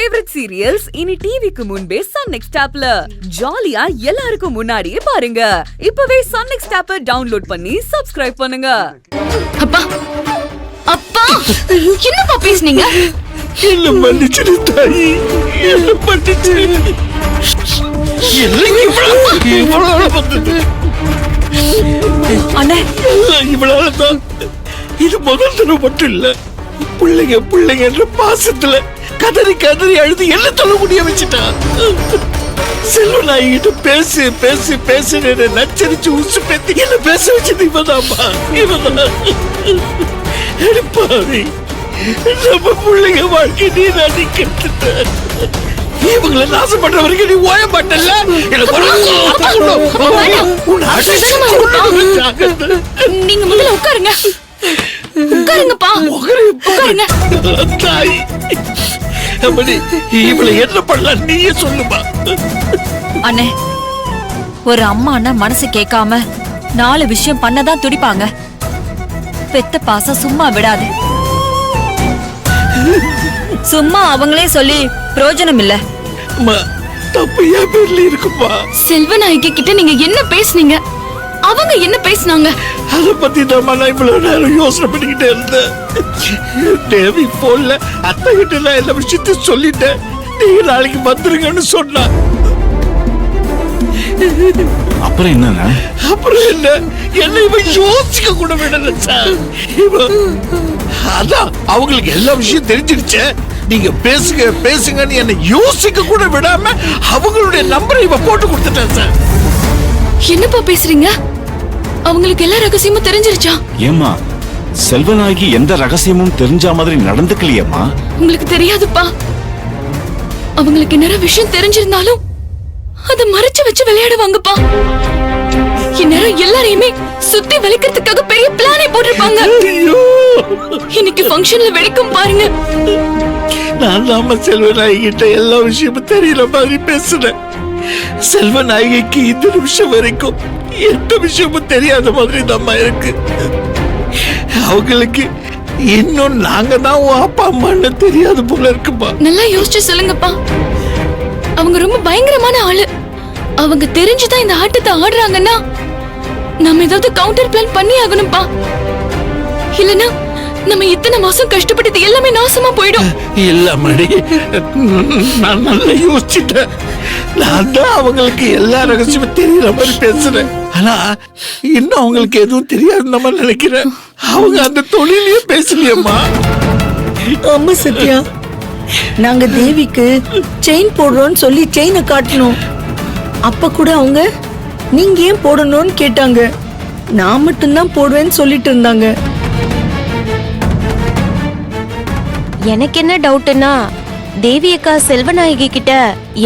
Favourite serials இனி டிவிக்கு முன்பே சன் நெக்ஸ்ட் ஆப்ல ஜாலியா எல்லாருக்கும் முன்னாடியே பாருங்க. இப்பவே சன் நெக்ஸ்ட் ஆப்பை டவுன்லோட் பண்ணி சப்ஸ்கிரைப் பண்ணுங்க. அப்பா அப்பா என்னப்பா பேசுனீங்க? என்ன மன்னிச்சிரு தாயி, என்ன மன்னிச்சிரு. இவ்வளவுதான். இது முதல் தடவை மட்டும் இல்ல, பிள்ளைங்க பிள்ளைங்கன்ற பாசத்துல கதறி கதறி அழுது என்ன சொல்ல முடிய வச்சுட்டா. செல்வநாயகிட்ட பேசு பேசு பேசு நச்சரிச்சு உசு பேத்தி என்ன பேச வச்சது இவதான்ப்பா, இவதான். எடுப்பாவி, நம்ம பிள்ளைங்க வாழ்க்கை நீ நான் கெடுத்துட்ட. இவங்களை நாசம் பண்ற வரைக்கும் நீ ஓய மாட்டல. நீங்க முதல்ல உட்காருங்க. உட்காருங்கப்பா, உட்காருங்க. தாய், இவளை என்ன பண்ணலாம் நீயே சொல்லுமா. அண்ணே, ஒரு அம்மானா மனசு கேட்காம 4 விஷயம் பண்ணதான் துடிப்பாங்க. பெத்த பாசம் சும்மா விடாது. சும்மா அவங்களே சொல்லி பிரயோஜனம் இல்ல. தப்பு என் பேர்ல இருக்குமா. செல்வநாயகி கிட்ட நீங்க என்ன பேசுனீங்க? அவங்க என்ன பேசினாங்க? அத பத்தி தான் நான் இவ்வளவு நேரம் யோசனை பண்ணிக்கிட்டே இருந்தேன். தேவி போன்ல அத்தை கிட்ட நான் எல்லா விஷயத்தையும் சொல்லிட்டேன். நீங்க நாளைக்கு வந்துருங்கன்னு சொன்னா. அப்புறம் என்ன? அப்புறம் என்ன, என்ன இவன் யோசிக்க கூட விடல சார். அதான் அவங்களுக்கு எல்லா விஷயம் தெரிஞ்சிருச்சு. நீங்க பேசுங்க பேசுங்கன்னு என்ன யோசிக்க கூட விடாம அவங்களுடைய நம்பரை இவ போட்டு கொடுத்துட்டேன் சார். என்னப்பா பேசுறீங்க? அவங்களுக்கு எல்லா ரகசியமும் தெரிஞ்சிருச்சா? ஏமா, செல்வநாயகி எந்த ரகசியமும் தெரிஞ்ச மாதிரி நடந்துக்கலையேம்மா. உங்களுக்கு தெரியாதுப்பா. அவங்களுக்கு நிறைய விஷயம் தெரிஞ்சிருந்தாலும் அத மறைச்சு வச்சு விளையாடுவாங்கப்பா. இந்நேரம் எல்லாரையுமே சுத்தி வளைக்கிறதுக்காக பெரிய பிளானை போட்டிருப்பாங்க. இன்னைக்கு ஃபங்க்ஷன்ல வெடிக்கும் பாருங்க. நான் நாம செல்வநாயகிட்ட எல்லா விஷயமும் தெரியற மாதிரி பேசுறேன். செல்வநாயகிக்கு இந்த நிமிஷம் வரைக்கும் எந்த விஷயமும் தெரியாத மாதிரி நம்ம இருக்கு. அவங்களுக்கு இன்னும் நாங்க தான் அப்பா அம்மான்னு தெரியாது போல இருக்குப்பா. நல்லா யோசிச்சு சொல்லுங்கப்பா. அவங்க ரொம்ப பயங்கரமான ஆளு. அவங்க தெரிஞ்சுதான் இந்த ஆட்டத்தை ஆடுறாங்கன்னா நம்ம ஏதாவது கவுண்டர் பிளான் பண்ணி ஆகணும்பா. இல்லனா நம்ம இத்தனை மாசம் கஷ்டப்பட்டது எல்லாமே நாசமா போயிடும். இல்ல மணி, நான் நல்லா யோசிச்சுட்டேன். நான் தான் அவங்களுக்கு எல்லா ரகசியமும் தெரியற மாதிரி பேசுறேன். ஆனா இன்னும் அவங்களுக்கு எதுவும் தெரியாது நம்ம நினைக்கிறேன். அவங்க அந்த தொழிலையே பேசலையம்மா. ஆமா சத்யா, நாங்க தேவிக்கு செயின் போடுறோம்னு சொல்லி செயினை காட்டணும். அப்ப கூட அவங்க நீங்க ஏன் போடணும்னு கேட்டாங்க. நான் மட்டும்தான் போடுவேன்னு சொல்லிட்டு இருந்தாங்க. எனக்கு என்ன டவுட்னா, தேவி அக்கா செல்வநாயகி கிட்ட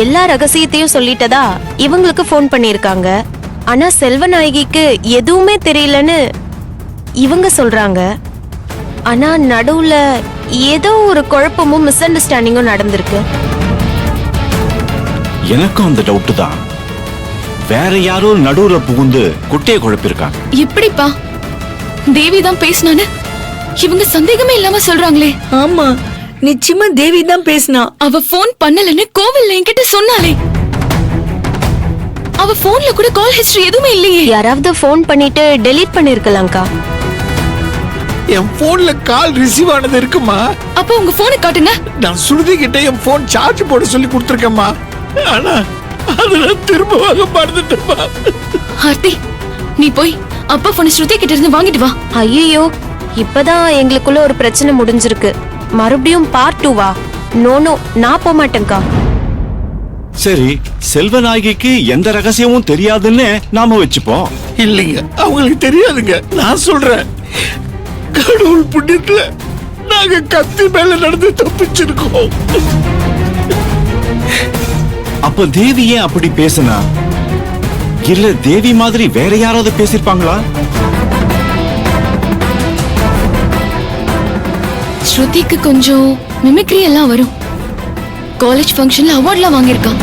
எல்லா ரகசியத்தையும் சொல்லிட்டதா இவங்களுக்கு போன் பண்ணிருக்காங்க. ஆனா செல்வநாயகிக்கு எதுவுமே தெரியலன்னு இவங்க சொல்றாங்க. ஆனா நடுவுல ஏதோ ஒரு குழப்பமும் மிஸ் அண்டர்ஸ்டாண்டிங்கும் நடந்திருக்கு. எனக்கும் அந்த டவுட் தான். வேற யாரோ நடுவுல புகுந்து குட்டையை குழப்பிருக்காங்க. எப்படிப்பா தேவி தான் பேசினான்னு இவங்க சந்தேகமே இல்லாம சொல்றாங்களே. ஆமா, நிச்சயமா தேவி தான் பேசினா. அவ போன் பண்ணலன்னு கோவில்ல என்கிட்ட சொன்னாலே. அவ போன்ல கூட கால் ஹிஸ்டரி எதுவுமே இல்லையே. யாராவது போன் பண்ணிட்டு டெலீட் பண்ணிருக்கலாம்க்கா. என் போன்ல கால் ரிசீவ் ஆனது இருக்குமா? அப்ப உங்க போனை காட்டுங்க. நான் சுருதி கிட்ட என் போன் சார்ஜ் போட சொல்லி கொடுத்திருக்கேம்மா. ஆனா அதுல திரும்ப வாங்க மறந்துட்டேம்மா. ஆர்த்தி, நீ போய் அப்பா போன் ஸ்ருதி கிட்ட இருந்து வாங்கிட்டு வா. ஐயோ, இப்பதான் எங்களுக்குள்ள ஒரு பிரச்சனை முடிஞ்சிருக்கு. மறுபடியும் பார்ட் 2வா? நோ, நான் போக மாட்டேன்க்கா. சரி, செல்வநாயகிக்கு எந்த ரகசியமும் தெரியாதுன்னு நாம வச்சுப்போம். இல்லைங்க, அவங்களுக்கு தெரியாதுங்க. நான் சொல்றேன், கடவுள் புண்ணியத்துல நாங்க கத்தி மேல நடந்து தப்பிச்சிருக்கோம். அப்ப தேவி ஏன் அப்படி பேசினா? இல்ல தேவி மாதிரி வேற யாராவது பேசிருப்பாங்களா? ஸ்ருதிக்கு கொஞ்சம் மிமிக்ரி எல்லாம் வரும். காலேஜ் ஃபங்க்ஷன்ல அவார்ட்லாம் வாங்கியிருக்கான்.